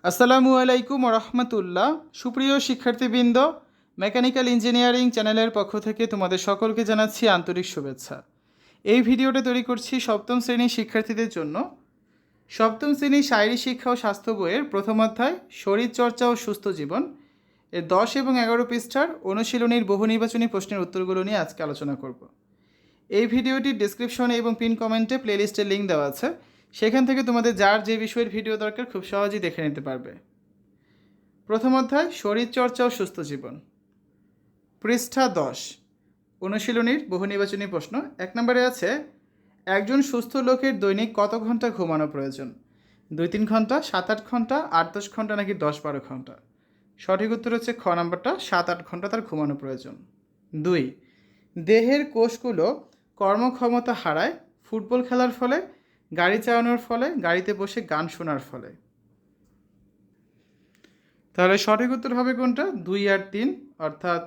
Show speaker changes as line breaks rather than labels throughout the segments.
আসসালামু আলাইকুম রহমতুল্লাহ। সুপ্রিয় শিক্ষার্থীবৃন্দ, মেকানিক্যাল ইঞ্জিনিয়ারিং চ্যানেলের পক্ষ থেকে তোমাদের সকলকে জানাচ্ছি আন্তরিক শুভেচ্ছা। এই ভিডিওটা তৈরি করছি সপ্তম শ্রেণীর শিক্ষার্থীদের জন্য। সপ্তম শ্রেণীর শারীরিক শিক্ষা ও স্বাস্থ্য বইয়ের প্রথম অধ্যায় শরীরচর্চা ও সুস্থ জীবন এর 10 এবং 11 পৃষ্ঠার অনুশীলনীর বহু নির্বাচনী প্রশ্নের উত্তরগুলো নিয়ে আজকে আলোচনা করব। এই ভিডিওটির ডেসক্রিপশনে এবং পিন কমেন্টে প্লেলিস্টের লিঙ্ক দেওয়া আছে, সেখান থেকে তোমাদের যার যে বিষয়ের ভিডিও দরকার খুব সহজেই দেখে নিতে পারবে। প্রথম অধ্যায় শরীরচর্চা ও সুস্থ জীবন, পৃষ্ঠা 10, অনুশীলনীর বহু নির্বাচনী প্রশ্ন। 1 নম্বরে আছে, একজন সুস্থ লোকের দৈনিক কত ঘন্টা ঘুমানো প্রয়োজন? 2-3 ঘন্টা, 7-8 ঘন্টা, 8-10 ঘন্টা নাকি 10-12 ঘন্টা? সঠিক উত্তর হচ্ছে খ নম্বরটা, 7-8 ঘন্টা তার ঘুমানো প্রয়োজন। 2, দেহের কোষগুলো কর্মক্ষমতা হারায় ফুটবল খেলার ফলে, গাড়ি চালানোর ফলে, গাড়িতে বসে গান শোনার ফলে? তাহলে সঠিক উত্তর হবে কোনটা? 2 আর 3, অর্থাৎ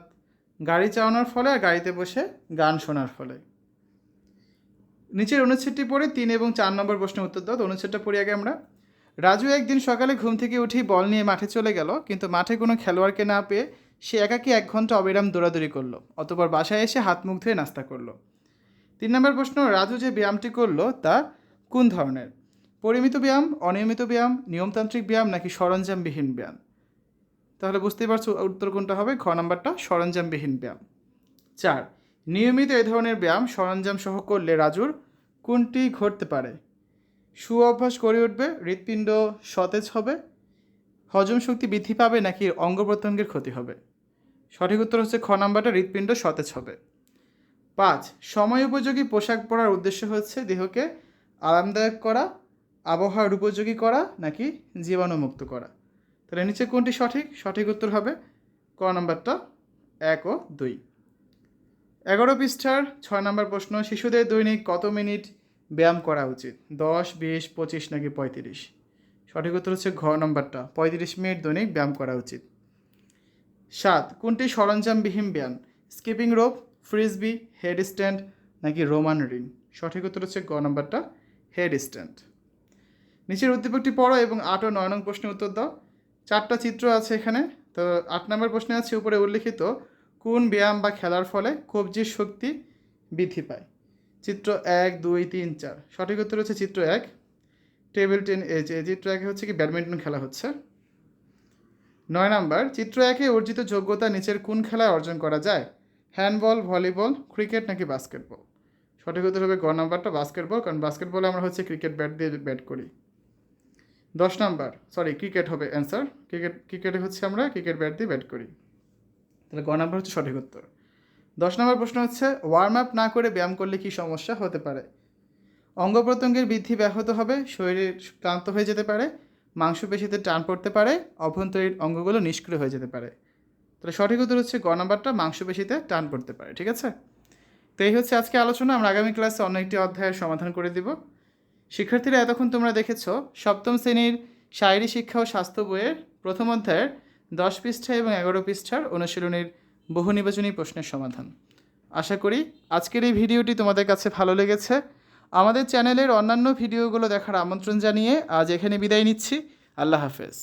গাড়ি চালানোর ফলে আর গাড়িতে বসে গান শোনার ফলে। নিচের অনুচ্ছেদটি পড়ে 3 এবং 4 নম্বর প্রশ্নের উত্তর দাও। অনুচ্ছেদটা পড়ি আগে আমরা। রাজু একদিন সকালে ঘুম থেকে উঠেই বল নিয়ে মাঠে চলে গেল, কিন্তু মাঠে কোনো খেলোয়াড়কে না পেয়ে সে একাকী 1 ঘন্টা অবিরাম দৌড়াদৌড়ি করলো। অতঃপর বাসায় এসে হাত মুখ ধুয়ে নাস্তা করলো। 3 নম্বর প্রশ্ন, রাজু যে ব্যায়ামটি করলো তা কোন ধরনের? পরিমিত ব্যায়াম, অনিয়মিত ব্যায়াম, নিয়মতান্ত্রিক ব্যায়াম নাকি সরঞ্জামবিহীন ব্যায়াম? তাহলে বুঝতেই পারছো উত্তর কোনটা হবে, খ নাম্বারটা, সরঞ্জামবিহীন ব্যায়াম। 4, নিয়মিত এই ধরনের ব্যায়াম সরঞ্জাম সহ করলে রাজুর কোনটি ঘটতে পারে? সু অভ্যাস গড়ে উঠবে, হৃৎপিণ্ড সতেজ হবে, হজম শক্তি বৃদ্ধি পাবে নাকি অঙ্গ প্রত্যঙ্গের ক্ষতি হবে? সঠিক উত্তর হচ্ছে খ নাম্বারটা, হৃৎপিণ্ড সতেজ হবে। 5, সময় উপযোগী পোশাক পরার উদ্দেশ্য হচ্ছে দেহকে আরামদায়ক করা, আবহাওয়ার উপযোগী করা নাকি জীবাণুমুক্ত করা? তাহলে নিচে কোনটি সঠিক? সঠিক উত্তর হবে ক নাম্বারটা, 1 ও 2। 11 পৃষ্ঠার 6 নম্বর প্রশ্ন, শিশুদের দৈনিক কত মিনিট ব্যায়াম করা উচিত? 10, 20, 25 নাকি 35? সঠিক উত্তর হচ্ছে ঘ নম্বরটা, 35 মিনিট দৈনিক ব্যায়াম করা উচিত। 7, কোনটি সরঞ্জামবিহীন ব্যায়াম? Skipping rope, frisbee, head stand নাকি রোমান রিং? সঠিক উত্তর হচ্ছে গ নম্বরটা, হেড স্ট্যান্ড। নিচের উদ্দীপকটি পড়ো এবং 8 ও 9 নং প্রশ্নের উত্তর দাও। 4টা চিত্র আছে এখানে। তো 8 নম্বর প্রশ্নে আছে, উপরে উল্লিখিত কোন ব্যায়াম বা খেলার ফলে কবজির শক্তি বৃদ্ধি পায়? চিত্র 1, 2, 3, 4। সঠিক উত্তর হচ্ছে চিত্র 1, টেবিল টেনিস। চিত্র 1 হচ্ছে কি ব্যাডমিন্টন খেলা হচ্ছে। 9 নাম্বার, চিত্র 1-এ অর্জিত যোগ্যতা নিচের কোন খেলায় অর্জন করা যায়? হ্যান্ডবল, ভলিবল, ক্রিকেট নাকি বাস্কেটবল? সঠিক উত্তর হবে গ নাম্বারটা, বাস্কেটবল, কারণ বাস্কেটবলে আমরা হচ্ছে ক্রিকেট ব্যাট দিয়ে ব্যাট করি। 10 নাম্বার, ক্রিকেট হবে অ্যান্সার। ক্রিকেটে হচ্ছে আমরা ক্রিকেট ব্যাট দিয়ে ব্যাট করি। তাহলে গ নাম্বার হচ্ছে সঠিক উত্তর। 10 নম্বর প্রশ্ন হচ্ছে, ওয়ার্ম আপ না করে ব্যায়াম করলে কী সমস্যা হতে পারে? অঙ্গ প্রত্যঙ্গের বৃদ্ধি ব্যাহত হবে, শরীর ক্লান্ত হয়ে যেতে পারে, মাংসপেশিতে টান পড়তে পারে, অভ্যন্তরীণ অঙ্গগুলো নিষ্ক্রিয় হয়ে যেতে পারে? তাহলে সঠিক উত্তর হচ্ছে গ নাম্বারটা, মাংসপেশিতে টান পড়তে পারে। ঠিক আছে, তো এই হচ্ছে আজকে আলোচনা। আমরা আগামী ক্লাসে অন্য একটি অধ্যায়ের সমাধান করে দিব। শিক্ষার্থীরা, এতক্ষণ তোমরা দেখেছো সপ্তম শ্রেণীর শারীরিক শিক্ষা ও স্বাস্থ্য বইয়ের প্রথম অধ্যায়ের 10 পৃষ্ঠা এবং 11 পৃষ্ঠার অনুশীলনীর বহু নির্বাচনী প্রশ্নের সমাধান। আশা করি আজকের এই ভিডিওটি তোমাদের কাছে ভালো লেগেছে। আমাদের চ্যানেলের অন্যান্য ভিডিওগুলো দেখার আমন্ত্রণ জানিয়ে আজ এখানে বিদায় নিচ্ছি। আল্লাহ হাফেজ।